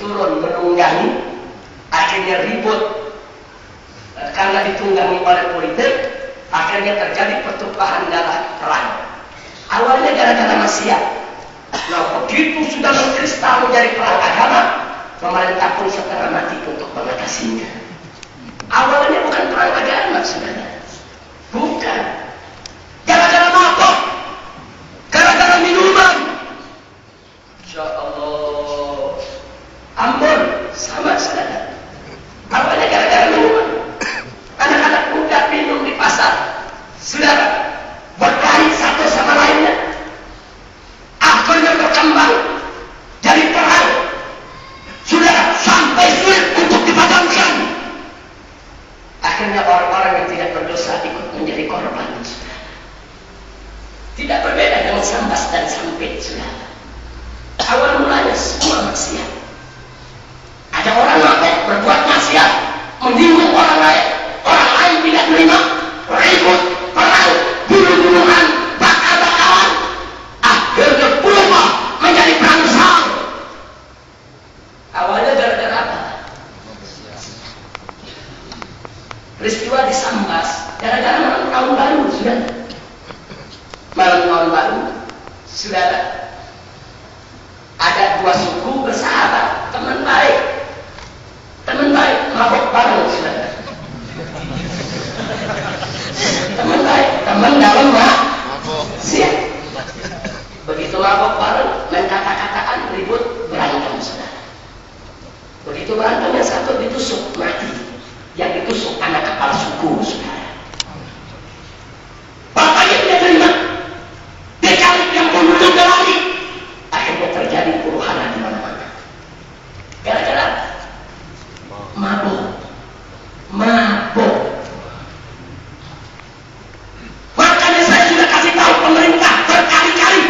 turun menunggangi, akhirnya ribut karena ditunggangi oleh politik, akhirnya terjadi pertumpahan darah perang. Awalnya gara-gara maksiat. Nah, begitu sudah mengkristal menjadi perang agama, pemerintah pun setengah mati untuk mengatasinya. Awalnya bukan perang agama sebenarnya, bukan. Gara-gara mabok, gara-gara minuman. Insya Allah, Ambon sama saudara. Awalnya gara-gara minuman. Anak-anak muda minum di pasar, saudara, berkait satu sama lainnya. Akhirnya berkembang jadi perang, sudah sampai sulit untuk dipadamkan. Akhirnya orang-orang yang tidak berdosa ikut menjadi korban. Tidak berbeda dengan Sambas dan Sampit, saudara. Awal mulanya semua maksiat. Ada orang mabuk berbuat maksiat, menyinggung orang lain tidak terima, ribut, perang, bunuh-bunuhan, bakar-bakaran. Akhirnya berubah menjadi perang besar. Awalnya gara-gara apa? Peristiwa di Sambas gara-gara malam tahun baru, sudah. Malam tahun baru, saudara. Ada dua suku bersahabat, teman baik, mabuk bareng, saudara. Teman baik, teman dalam siap. Begitu mabuk bareng, main kata-kataan, ribut, berantem, saudara. Begitu berantem, yang satu ditusuk, mati. Yang ditusuk anak kepala suku, saudara. Bapaknya tidak terima. Dia kali yang membunuh lagi. Akhirnya terjadi huru-hara di mana-mana. Gara-gara mabuk. Makanya saya sudah kasih tahu pemerintah berkali-kali,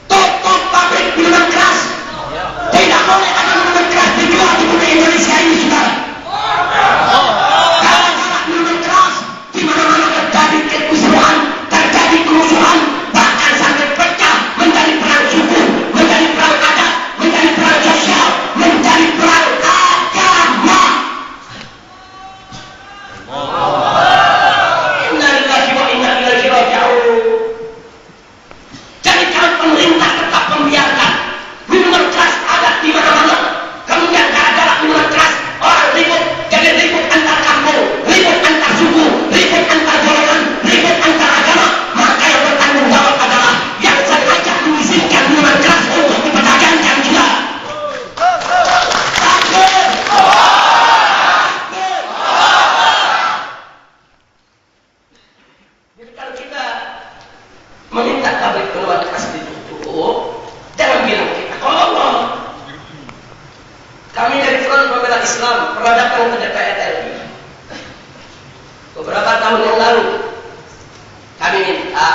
tutup pabrik minuman keras. Tidak boleh ada minuman keras dijual di bumi Indonesia ini, saudara. Gara-gara minuman keras, di mana-mana terjadi kekisruhan, terjadi kerusuhan, bahkan sampai pecah menjadi perang suku, menjadi perang adat, menjadi perang sosial, menjadi perang agama. Jadi kalau pemerintah tetap membiarkan minuman keras ada di mana-mana, kemudian gara-gara minuman keras orang ribut, jadi ribut antar kampung, ribut antar suku, ribut antar golongan, ribut antar agama, maka yang bertanggung jawab adalah yang sengaja mengizinkan minuman keras untuk diperdagangkan juga. Jadi kalau kita meminta pabrik minuman keras ditutup, jangan bilang kita kolong. Kami dari Front Pembela Islam pernah datang ke DPR RI. Beberapa tahun yang lalu, kami minta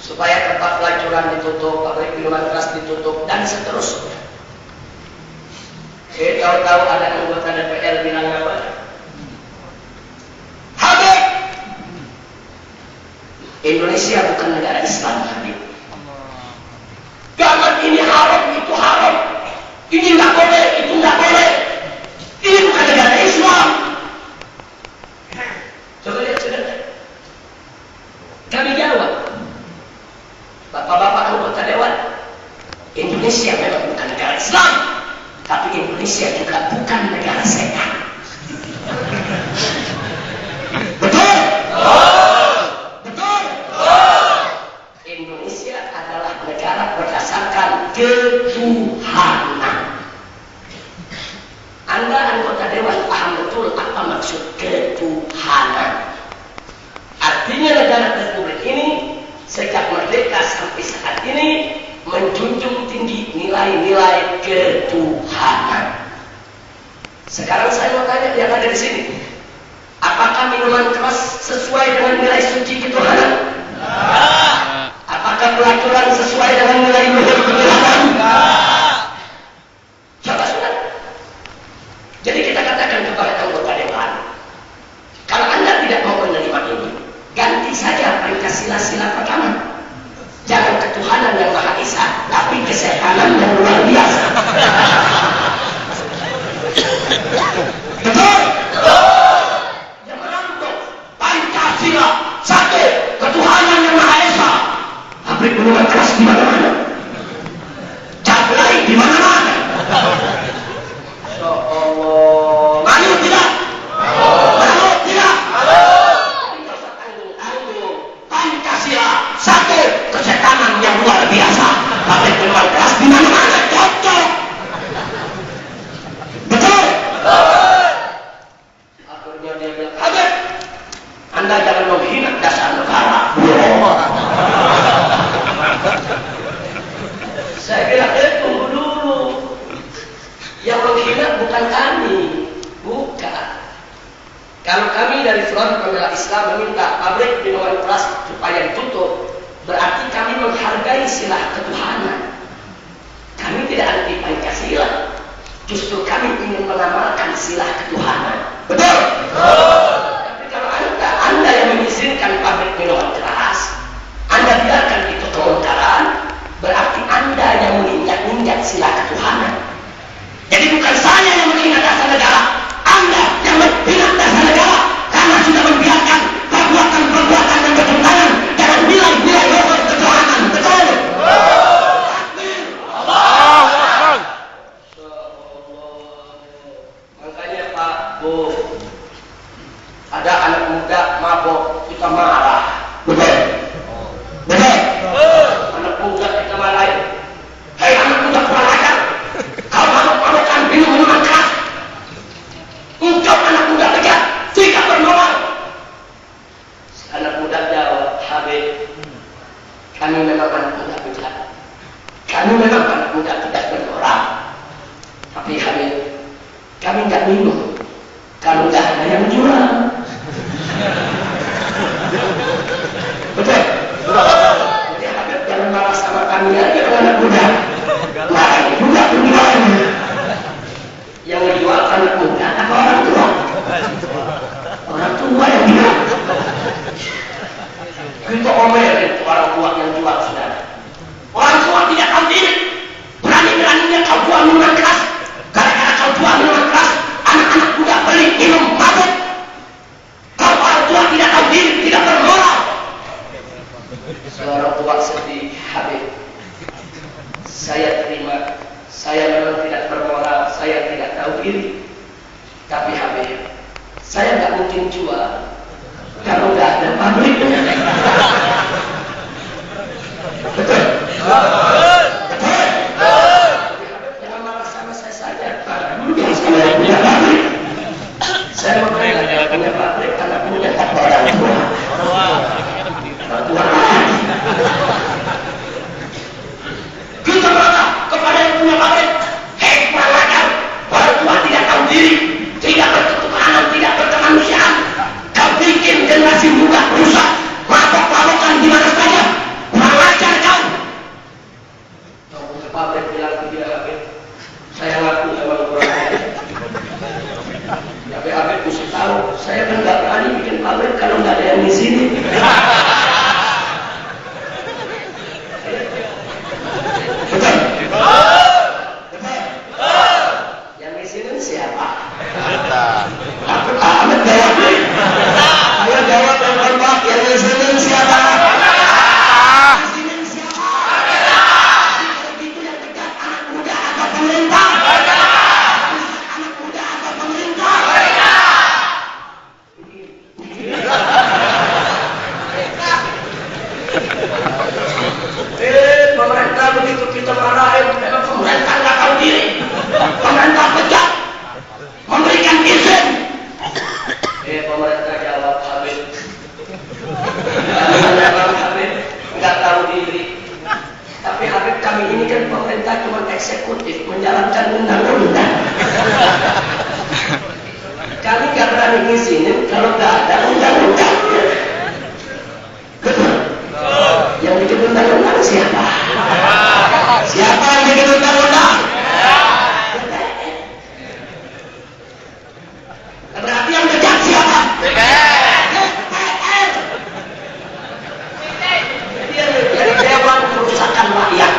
supaya tempat pelacuran ditutup, pabrik minuman keras ditutup, dan seterusnya. Tahu-tahu ada anggota DPR bilang apa? Habib, Indonesia bukan negara Islam, Habib. Jangan ini haram, itu haram. Ini nggak boleh, itu nggak boleh. Ini bukan negara Islam. Coba lihat, saudara. Kami jawab, bapak-bapak anggota dewan, Indonesia memang bukan negara Islam, tapi Indonesia juga bukan negara setan. Betul? Indonesia adalah negara berdasarkan ketuhanan. Anda anggota dewan paham betul apa maksud ketuhanan. Artinya negara republik ini sejak merdeka sampai saat ini menjunjung tinggi nilai-nilai ketuhanan. Sekarang saya mau tanya yang ada di sini, apakah minuman keras sesuai dengan nilai suci ketuhanan? Apakah pelacuran sesuai dengan nilai luhur ketuhanan? Coba saudara. Jadi kita katakan kepada anggota dewan, kalau Anda tidak mau menerima ini, ganti saja Pancasila-sila pertama. Jangan ketuhanan yang Maha Esa, tapi kesetanan yang luar biasa. bukan kami. Bukan. Kalau kami dari Front Pembela Islam meminta pabrik minuman keras supaya ditutup, berarti kami menghargai silah ketuhanan. Kami tidak anti Pancasila, justru kami ingin mengamalkan silah ketuhanan. Betul? Tapi kalau anda yang mengizinkan pabrik minuman keras, anda biarkan itu kemungkaran, berarti anda yang menginjak-injak silah ketuhanan. Jadi bukan saya yang menghina dasar negara, anda yang menghina dasar negara karena sudah membiarkan perbuatan-perbuatan yang bertentangan dengan nilai-nilai luhur ketuhanan. Betul? Makanya Pak Bu, ada anak muda mabok kita marah. Betul? Betul? Anak muda kita marahin. Hei anak muda kurang ajar, kau mabok-mabokan minum-minuman keras. Engkau anak muda bejat, tidak bermoral. Anak muda jawab, Habib, kami memang anak muda bejat. Kami memang anak muda tidak bermoral. Tapi Habib, kami nggak minum kalau nggak ada yang jual. Betul? Jadi Habib jangan marah sama kami aja kalau anak muda. Marah juga penjualnya. Yang menjual anak muda apa orang tua? Orang tua yang jual. Kita omelin orang tua yang jual, saudara. Orang tua tidak tahu diri, berani-beraninya kau jual minuman keras. Gara-gara kau jual minuman keras, anak-anak muda beli minum mabuk. Kau orang tua tidak tahu diri, tidak bermoral. Seorang tua sedih, Habib. Saya terima, saya memang tidak bermoral, saya tidak tahu diri. Tapi Habib, saya nggak mungkin jual kalau nggak ada pabriknya. Betul? Betul? Jangan marah sama saya saja. Saya punya pabrik. Saya mau punya pabrik karena punya orang tua. Orang tua. Kita marah kepada yang punya pabrik. Hei, kurang ajar. Orang tua tidak tahu diri, tidak berketuhanan, tidak berkemanusiaan. Kau bikin generasi muda rusak, mabok-mabokan di mana saja. Kurang ajar kau. Kau punya pabrik bilang tidak Habib. Saya ngaku memang kurang ajar. Tapi Habib mesti tahu, saya kan nggak berani bikin pabrik kalau nggak ada yang di sini. Betul? Yang di sini siapa? Ahmed jawab nih. Dia jawab yang hormat. Yang di sini siapa? Di sini siapa? Kalau gitu yang dekat anak muda atau pemerintah? Anak muda atau pemerintah? Pemerintah begitu kita marahin, memang pemerintah nggak tahu diri. Pemerintah bejat, memberikan izin. Pemerintah jawab, Habib. Habib nggak tahu diri. Tapi Habib, kami ini kan pemerintah cuma eksekutif, menjalankan undang-undang. Kami nggak berani ngizinin kalau nggak ada undang-undangnya. Yang bikin undang-undang siapa? Siapa yang bikin undang-undang? Berarti yang bejat siapa? Jadi dewan kerusakan rakyat.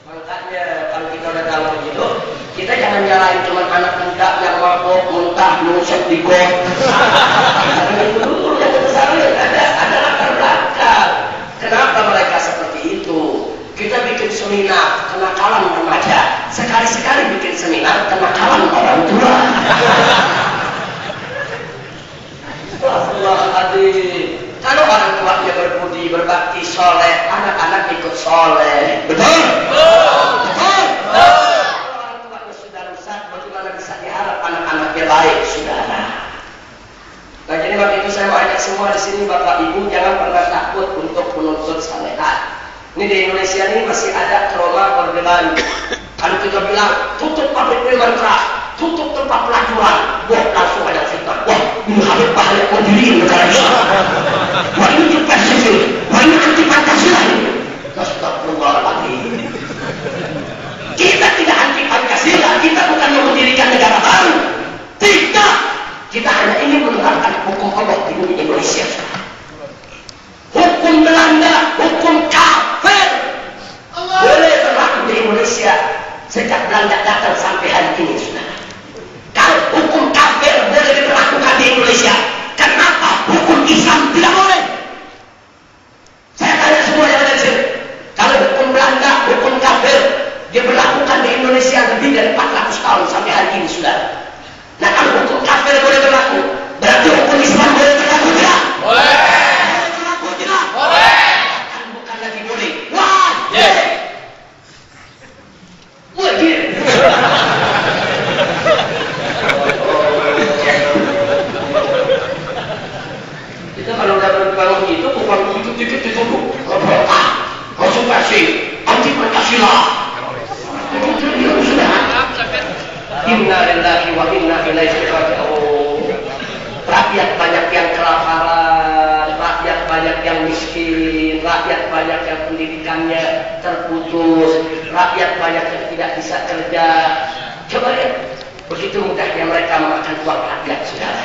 Makanya kalau kita udah tahu begitu, kita jangan nyalain cuma anak muda yang mabok, muntah, nusuk di got. Dulu yang besarnya ada latar belakang. Kenapa mereka seperti itu? Kita bikin seminar kenakalan remaja, sekali-sekali bikin seminar kenakalan orang tua. Astagfirullahaladzim. Kalau orang tuanya berbudi, berbakti, soleh, anak-anak ikut soleh. Betul? Betul? Kalau orang tuanya sudah rusak, bagaimana bisa diharap anak-anaknya baik, saudara? Nah, semua di sini Bapak Ibu jangan pernah takut untuk menuntut syariat. Ini di Indonesia ini masih ada trauma Orde Baru. Kalau kita bilang tutup pabrik minuman keras, tutup tempat pelacuran, wah langsung ada fitnah. Wah ini Habib Bahaya mau diriin negara Islam. Wah ini Pancasila, wah ini anti Pancasila ini. Astagfirullahaladzim. Kita tidak anti Pancasila, kita bukan mau mendirikan negara baru. Tidak, kita hanya ingin menerapkan hukum Allah di bumi Indonesia. Hukum Belanda, hukum kafir boleh berlaku di Indonesia sejak Belanda datang sampai hari ini, saudara. Kalau hukum kafir boleh diberlakukan di Indonesia, kenapa hukum Islam tidak boleh? Saya tanya semua yang ada di sini. Kalau hukum Belanda, hukum kafir diberlakukan di Indonesia lebih dari 400 tahun sampai hari ini, saudara. Nah kalau hukum kafir boleh berlaku, berarti hukum Islam boleh berlaku tidak? Boleh. Berlaku tidak? Boleh. Bukan lagi boleh. Wajib. Wajib. Kita kalau udah berbangun itu bukan begitu dikit dituduh. Memberontak, konspirasi, anti Pancasila. Inna lillahi wa inna ilaihi raji'un. Rakyat banyak yang kelaparan, rakyat banyak yang miskin, rakyat banyak yang pendidikannya terputus, rakyat banyak yang tidak bisa kerja. Coba lihat, begitu mudahnya mereka memakan uang rakyat, saudara.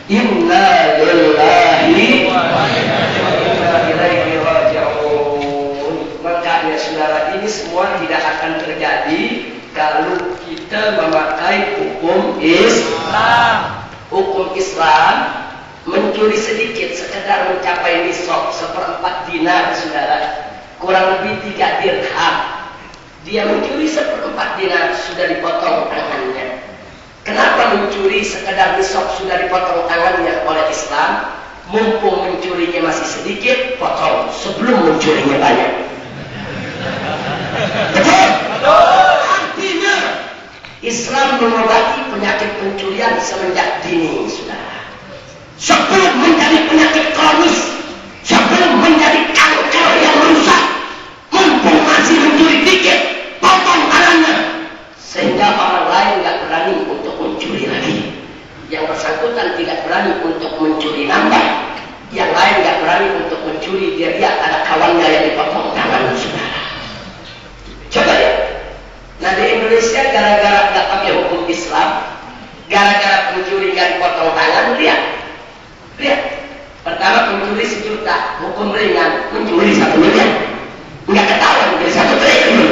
Inna lillahi wa inna ilaihi raji'un. Makanya saudara, ini semua tidak akan terjadi kalau kita memakai hukum Islam. Hukum Islam mencuri sedikit sekedar mencapai nisab 1/4 dinar, saudara, kurang lebih 3 dirham. Dia mencuri 1/4 dinar sudah dipotong tangannya. Kenapa mencuri sekedar nisab sudah dipotong tangannya oleh Islam? Mumpung mencurinya masih sedikit, potong sebelum mencurinya banyak. Betul? Artinya Islam mengobati penyakit pencurian semenjak dini, saudara. Sebelum menjadi penyakit kronis, sebelum menjadi kanker yang merusak, mumpung masih mencuri dikit, potong tangannya, sehingga orang lain nggak berani untuk mencuri lagi. Yang bersangkutan tidak berani untuk mencuri nambah, yang lain nggak berani untuk mencuri. Dia lihat ada kawannya yang dipotong tangan, saudara. Coba ya. Nah di Indonesia gara-gara nggak pakai hukum Islam, gara-gara pencuri nggak dipotong tangan, lihat. Pertama pencuri 1 juta, hukum ringan, mencuri 1 miliar, nggak ketahuan jadi 1 triliun.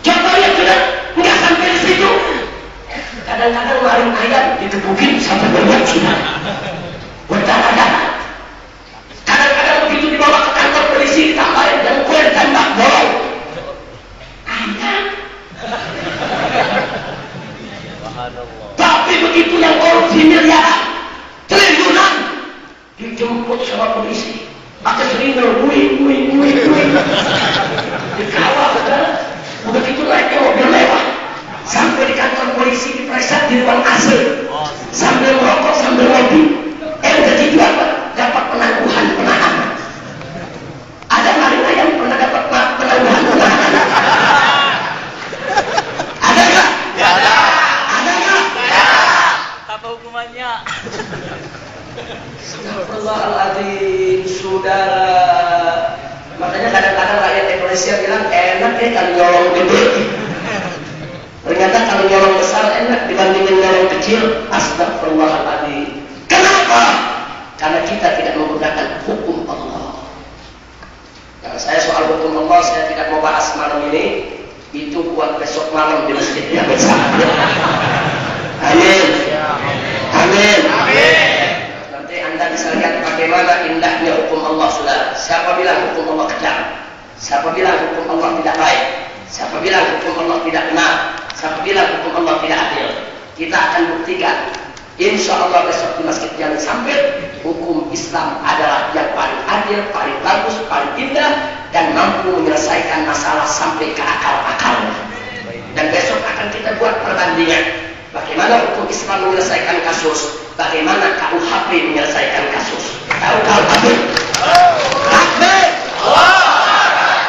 Coba lihat sudah, nggak sampai di situ. Kadang-kadang maling ayam dikebukin sampai berbuat sudah berdarah-darah. Kadang-kadang begitu dibawa ke kantor polisi ditambahin dan kulit tembak bolong. Tapi begitu yang korupsi miliaran, triliunan, dijemput sama polisi pakai seringal, dikawal, saudara. Begitu naiknya mobil mewah, sampai di kantor polisi diperiksa di ruang AC, sambil merokok, sambil ngopi. Jadi itu apa? Dapat penangguhan penahanan. Ada maling ayam pernah dapat penangguhan penahanan? Ada nggak? Ada. Ada nggak? Ada. Apa hukumannya? Astagfirullahaladzim, saudara. Makanya kadang-kadang rakyat Indonesia bilang enak ya kalau nyolong gede. Ternyata kalau nyolong besar enak dibandingin nyolong kecil. Astagfirullahaladzim. Kenapa? Karena kita tidak menggunakan hukum Allah. Nah, saya soal hukum Allah saya tidak mau bahas malam ini. Itu buat besok malam di masjid yang besar. Amin. Amin. Amin. Nanti Anda bisa lihat bagaimana indahnya hukum Allah, saudara. Siapa bilang hukum Allah kejam? Siapa bilang hukum Allah tidak baik? Siapa bilang hukum Allah tidak benar? Siapa bilang hukum Allah tidak adil? Kita akan buktikan. Insya Allah besok di Masjid Jami Sampit, hukum Islam adalah yang paling adil, paling bagus, paling indah, dan mampu menyelesaikan masalah sampai ke akar-akarnya. Dan besok akan kita buat perbandingan. Bagaimana hukum Islam menyelesaikan kasus bagaimana KUHP menyelesaikan kasus. Tahu KUHP?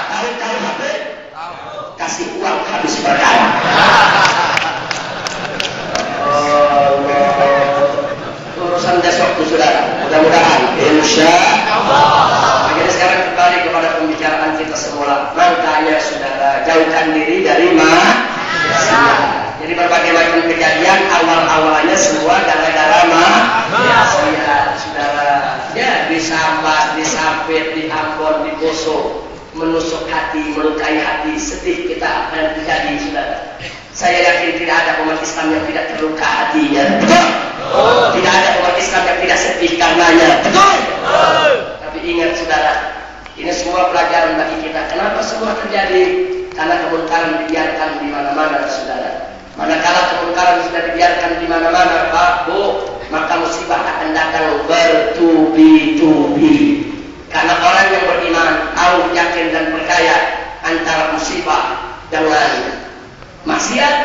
Tahu KUHP? Kasih uang habis perkara. Urusan besok tuh saudara, mudah-mudahan insya Allah. Jadi sekarang kembali kepada pembicaraan kita semula. Makanya saudara, jauhkan diri dari maksiat. Jadi berbagai macam kejadian awal-awalnya semua gara-gara maksiat, saudara. Ya, disambat, disapit, diambon, digosok, menusuk hati, melukai hati, sedih kita akan terjadi, saudara. Saya yakin tidak ada umat Islam yang tidak terluka hatinya. Betul? Tidak ada umat Islam yang tidak sedih karenanya. Betul? Tapi ingat saudara, ini semua pelajaran bagi kita. Kenapa semua terjadi? Karena kemungkaran dibiarkan di mana-mana, saudara. Manakala kemungkaran sudah dibiarkan di mana-mana, Pak, Bu, maka musibah akan datang bertubi-tubi. Karena orang yang beriman, tahu, yakin dan percaya antara musibah dengan maksiat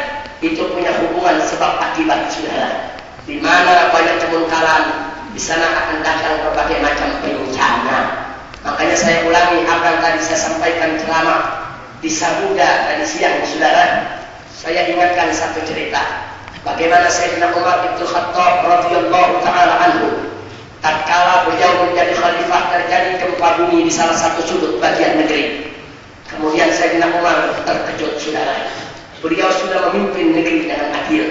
itu punya hubungan sebab akibat, saudara. Di mana banyak kemungkaran, di sana akan datang berbagai macam bencana. Makanya saya ulangi apa yang tadi saya sampaikan ceramah di Sabuga tadi siang, saudara. Saya ingatkan satu cerita. Bagaimana Sayyidina Umar bin Khattab radhiyallahu taala anhu, tatkala beliau menjadi khalifah, terjadi gempa bumi di salah satu sudut bagian negeri. Kemudian Sayyidina Umar terkejut, saudara. Beliau sudah memimpin negeri dengan adil.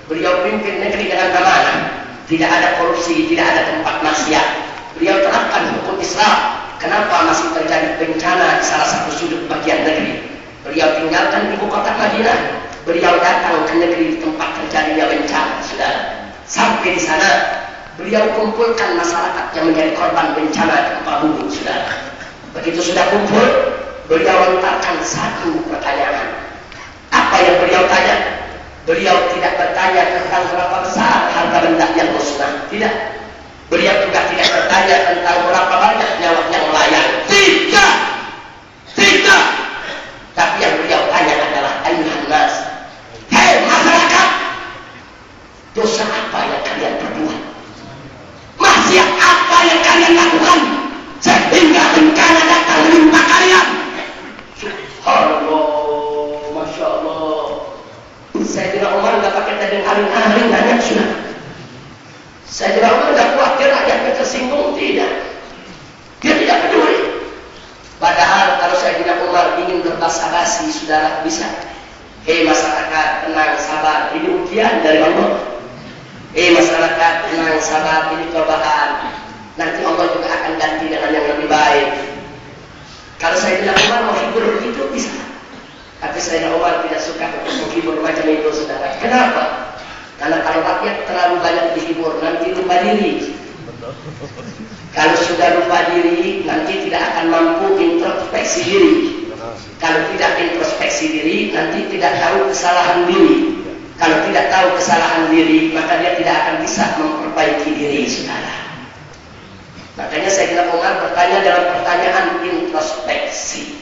Beliau pimpin negeri dengan amanah. Tidak ada korupsi, tidak ada tempat maksiat. Beliau terapkan hukum Islam. Kenapa masih terjadi bencana di salah satu sudut bagian negeri? Beliau tinggalkan ibu kota Madinah. Beliau datang ke negeri tempat terjadinya bencana, saudara. Sampai di sana, beliau kumpulkan masyarakat yang menjadi korban bencana gempa bumi, saudara. Begitu sudah kumpul, beliau lontarkan satu pertanyaan. Apa yang beliau tanya? Beliau tidak bertanya tentang berapa besar harga benda yang musnah. Tidak. Beliau juga tidak bertanya tentang berapa banyak nyawa yang melayang. Tidak. Tidak. Tapi yang beliau tanya adalah ayuhan nas. Hei masyarakat, dosa apa yang kalian perbuat? Maksiat apa yang kalian lakukan sehingga bencana datang menimpa kalian? Subhanallah, Masya Allah. Sayyidina Umar nggak pakai tading haring-haring nanya, sudah. Sayyidina Umar nggak khawatir rakyatnya tersinggung, tidak. Dia tidak peduli. Padahal kalau Sayyidina Umar ingin berbasa-basi, saudara, bisa. Hei masyarakat, tenang, sabar, ini ujian dari Allah. Hei masyarakat, tenang, sabar, ini cobaan. Nanti Allah juga akan ganti dengan yang lebih baik. Kalau Sayyidina Umar mau hibur begitu, bisa. Tapi Sayyidina Umar tidak suka menghibur macam itu, saudara. Kenapa? Karena kalau rakyat terlalu banyak dihibur, nanti lupa diri. Kalau sudah lupa diri, nanti tidak akan mampu introspeksi diri. Kalau tidak introspeksi diri, nanti tidak tahu kesalahan diri. Kalau tidak tahu kesalahan diri, maka dia tidak akan bisa memperbaiki diri, saudara. Makanya Sayyidina Umar bertanya dalam pertanyaan introspeksi.